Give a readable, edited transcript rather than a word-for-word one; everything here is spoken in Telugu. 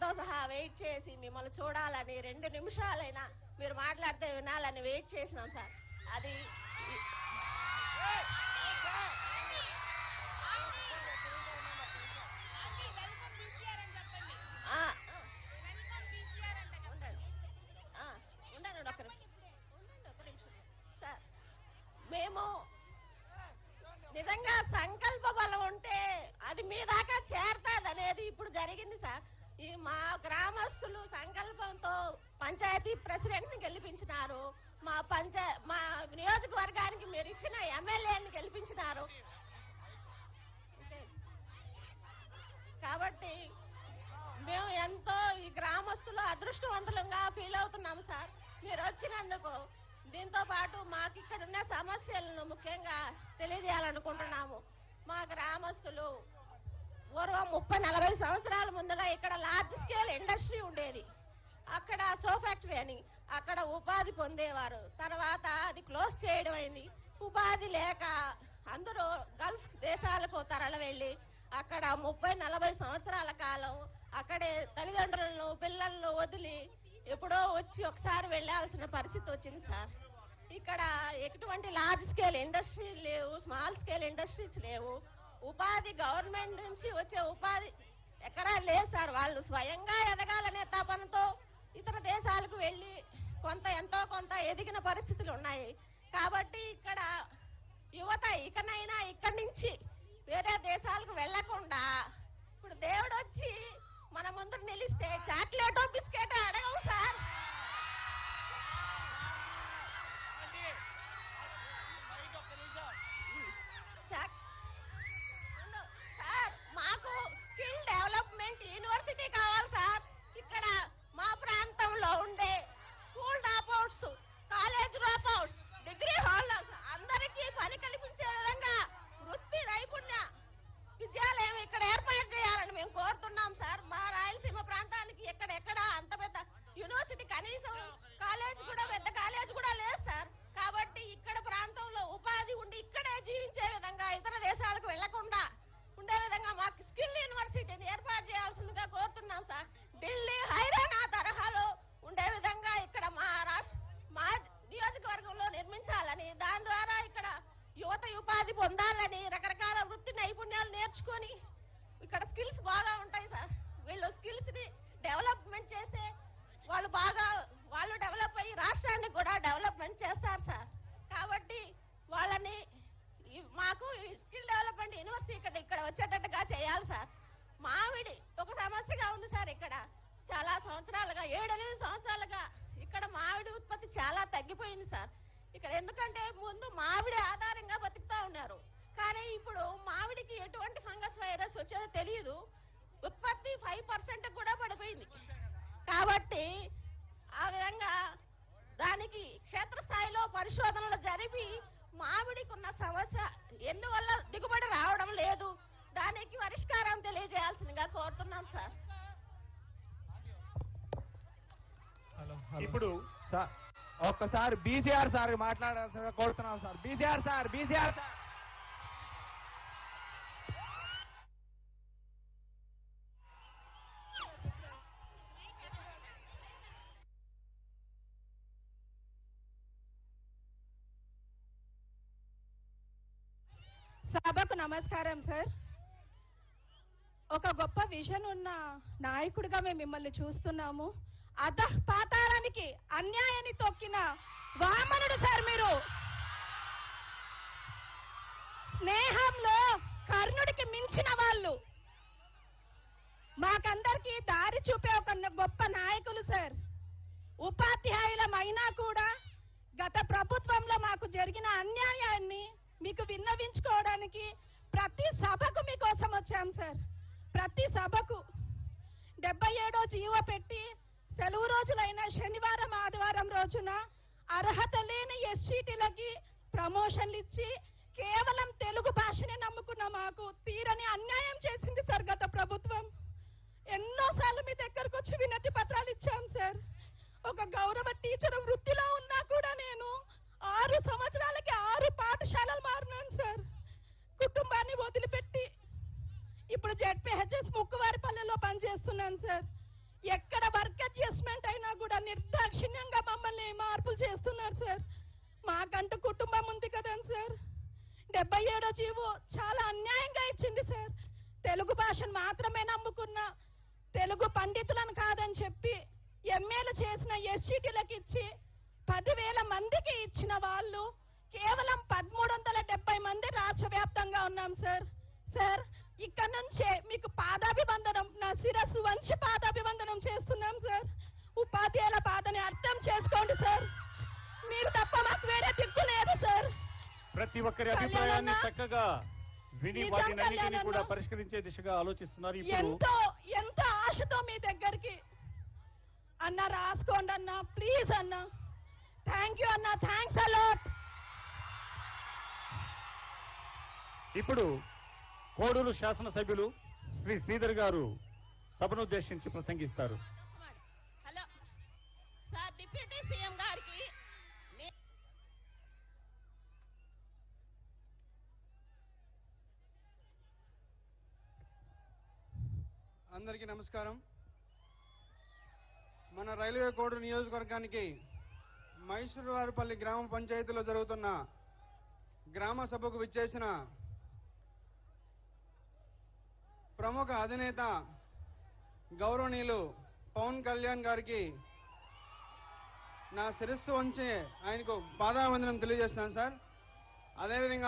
పిల్లలతో సహా వెయిట్ చేసి మిమ్మల్ని చూడాలని 2 నిమిషాలైనా మీరు మాట్లాడితే వినాలని వెయిట్ చేసినాం సార్. అది ఉండండి ఒక నిమిషం సార్. మేము నిజంగా సంకల్ప బలం ఉంటే అది మీ దాకా చేరతాది అనేది ఇప్పుడు జరిగింది సార్. ఈ మా గ్రామస్తులు సంకల్పంతో పంచాయతీ ప్రెసిడెంట్ ని గెలిపించినారు, మా నియోజకవర్గానికి మీరు ఇచ్చిన ఎమ్మెల్యేని గెలిపించినారు. కాబట్టి మేము ఎంతో ఈ గ్రామస్తులు అదృష్టవంతులంగా ఫీల్ అవుతున్నాము సార్ మీరు వచ్చినందుకు. దీంతో పాటు మాకు ఇక్కడ ఉన్న సమస్యలను ముఖ్యంగా తెలియజేయాలనుకుంటున్నాము. మా గ్రామస్తులు పూర్వం 30-40 సంవత్సరాల ముందర ఇక్కడ లార్జ్ స్కేల్ ఇండస్ట్రీ ఉండేది. అక్కడ సో ఫ్యాక్టరీ అని అక్కడ ఉపాధి పొందేవారు. తర్వాత అది క్లోజ్ చేయడం అయింది. ఉపాధి లేక అందరూ గల్ఫ్ దేశాలకు తరలి వెళ్లి అక్కడ 30-40 సంవత్సరాల కాలం అక్కడే తల్లిదండ్రులను పిల్లలను వదిలి ఎప్పుడో వచ్చి ఒకసారి వెళ్లాల్సిన పరిస్థితి వచ్చింది సార్. ఇక్కడ ఎటువంటి లార్జ్ స్కేల్ ఇండస్ట్రీస్ లేవు, స్మాల్ స్కేల్ ఇండస్ట్రీస్ లేవు. ఉపాధి గవర్నమెంట్ నుంచి వచ్చే ఉపాధి ఎక్కడా లేదు సార్. వాళ్ళు స్వయంగా ఎదగాలనే తపనతో ఇతర దేశాలకు వెళ్లి ఎంతో కొంత ఎదిగిన పరిస్థితులు ఉన్నాయి. కాబట్టి ఇక్కడ యువత ఇకనైనా ఇక్కడి నుంచి వేరే దేశాలకు వెళ్లకుండా ఇప్పుడు దేవుడు వచ్చి మన ముందు నిలిస్తే చాక్లెటో బిస్కెటో అడగవు సార్. సార్ మాకు స్కిల్ డెవలప్మెంట్ యూనివర్సిటీ కావాలి సార్. ఇక్కడ మా ప్రాంతంలో ఉండే school dropouts, college dropouts, degree holders అందరికీ పని కల్పించే విధంగా వృత్తి నైపుణ్య విద్యాలయం ఇక్కడ ఏర్పాటు చేయాలని మేము కోరుతున్నాం సార్. మా రాయలసీమ ప్రాంతానికి ఎక్కడెక్కడ అంత పెద్ద యూనివర్సిటీ కనీసం కాలేజ్ కూడా పెద్ద కాలేజ్ కూడా లేదు సార్. కాబట్టి ఇక్కడ ప్రాంతంలో ఉపాధి ఉండి ఇక్కడే జీవించే విధంగా ఇతర దేశాలకు వెళ్లకుండా ఉండే విధంగా మాకు స్కిల్ యూనివర్సిటీని ఏర్పాటు చేయాల్సిందిగా కోరుతున్నాం సార్. ఢిల్లీ హైరానా తరహాలో ఉండే విధంగా ఇక్కడ మా నియోజకవర్గంలో నిర్మించాలని, దాని ద్వారా ఇక్కడ యువత ఉపాధి పొందాలని, రకరకాల వృత్తి నైపుణ్యాలు నేర్చుకొని ఇక్కడ స్కిల్స్ బాగా ఉంటాయి సార్. వీళ్ళు స్కిల్స్ ని డెవలప్మెంట్ చేసే వాళ్ళు డెవలప్ అయ్యి రాష్ట్రాన్ని కూడా డెవలప్మెంట్ చేస్తారు సార్. కాబట్టి వాళ్ళని మాకు స్కిల్ డెవలప్మెంట్ యూనివర్సిటీ ఇక్కడ వచ్చేటట్టుగా చేయాలి సార్. మామిడి ఒక సమస్యగా ఉంది సార్. ఇక్కడ చాలా సంవత్సరాలుగా 7-8 సంవత్సరాలుగా ఇక్కడ మామిడి ఉత్పత్తి చాలా తగ్గిపోయింది సార్. ఇక్కడ ఎందుకంటే ముందు మామిడి ఆధారంగా బతుకుతా ఉన్నారు, కానీ ఇప్పుడు మామిడికి ఎటువంటి ఫంగస్ వైరస్ వచ్చేదో తెలియదు. ఉత్పత్తి 5% కూడా పడిపోయింది. కాబట్టి ఆ విధంగా దానికి క్షేత్రస్థాయిలో పరిశోధనలు జరిపి మామిడికి ఉన్న సమస్య ఎందువల్ల దిగుబడి రావడం లేదు, దానికి పరిష్కారం తెలియజేయాల్సిందిగా కోరుతున్నాం సార్. ఇప్పుడు ఒక్కసారి బీసీఆర్ సార్ మాట్లాడాల్సిందిగా కోరుతున్నాం సార్. BCR sir. సభకు నమస్కారం సార్. ఒక గొప్ప విజన్ ఉన్న నాయకుడిగా మేము మిమ్మల్ని చూస్తున్నాము. పాతాళానికి అన్యాయాన్ని తొక్కిన వామనుడు సార్ మీరు. స్నేహంలో కర్ణుడికి మించిన వాళ్ళు. మాకందరికీ దారి చూపే ఒక గొప్ప నాయకులు సార్. ఉపాధ్యాయులమైనా కూడా గత ప్రభుత్వంలో మాకు జరిగిన అన్యాయాన్ని మీకు విన్నవించుకోవడానికి ప్రతి సభకు మీకోసం వచ్చాం సార్. ప్రతి సభకు 77వ జీవో పెట్టి సెలవు రోజులైన శనివారం ఆదివారం రోజున అర్హత లేని ఎస్సీటీలకి ప్రమోషన్లు ఇచ్చి కేవలం తెలుగు భాషనే నమ్ముకున్న మాకు తీరని అన్యాయం చేసింది సార్ గత ప్రభుత్వం. ఎన్నోసార్లు మీ దగ్గరకు వచ్చి వినతి పత్రాలు ఇచ్చాం సార్. ఒక గౌరవ టీచర్ వృత్తిలో ఉన్నా కూడా నేను 6 సంవత్సరాలకి 6 పాఠశాలలు మారినాను సార్. కుటుంబాన్ని వదిలిపెట్టి ఇప్పుడు జెడ్పీహెచ్ఎస్ ముక్కువారిపల్లెలో పనిచేస్తున్నాను సార్. భాషను మాత్రమే నమ్ముకున్న తెలుగు పండితులను కాదని చెప్పి ఎంఏలు చేసిన ఎస్సీటీలకు ఇచ్చి 10,000 మందికి ఇచ్చిన వాళ్ళు కేవలం 1370 మంది రాష్ట్ర వ్యాప్తంగా ఉన్నాం సార్. సార్, ఇక్కడ నుంచే మీకు పాదాభివందనం, నా శిరస్సు వంచి పాదాభివందనం చేస్తున్నాం సార్. ఉపాధ్యాయుల బాధని అర్థం చేసుకోండి సార్. మీరు తప్ప మాకు వేరే దిక్కు లేదు సార్. ప్రతి ఒక్కరి అభిప్రాయాన్ని చక్కగా విని వాటినన్నిటిని కూడా పరిష్కరించే దిశగా ఆలోచిస్తున్నారు. ఎంతో ఆశతో మీ దగ్గరికి అన్న రాసుకోండి అన్న, ప్లీజ్ అన్న. థ్యాంక్ యూ అన్న, థ్యాంక్స్ అలాట్. ఇప్పుడు కోడూరు శాసనసభ్యులు శ్రీ శ్రీధర్ గారు సభనుద్దేశించి ప్రసంగిస్తారు. హలో సార్, డిప్యూటీ సీఎం గారికి అందరికీ నమస్కారం. మన రైల్వే కోడూరు నియోజకవర్గానికి మైసూరువారిపల్లి గ్రామ పంచాయతీలో జరుగుతున్న గ్రామ సభకు విచ్చేసిన ప్రముఖ అధినేత గౌరవనీయులు పవన్ కళ్యాణ్ గారికి నా శిరస్సు వంచి ఆయనకు పాదాభివందనం తెలియజేస్తాను సార్. అదేవిధంగా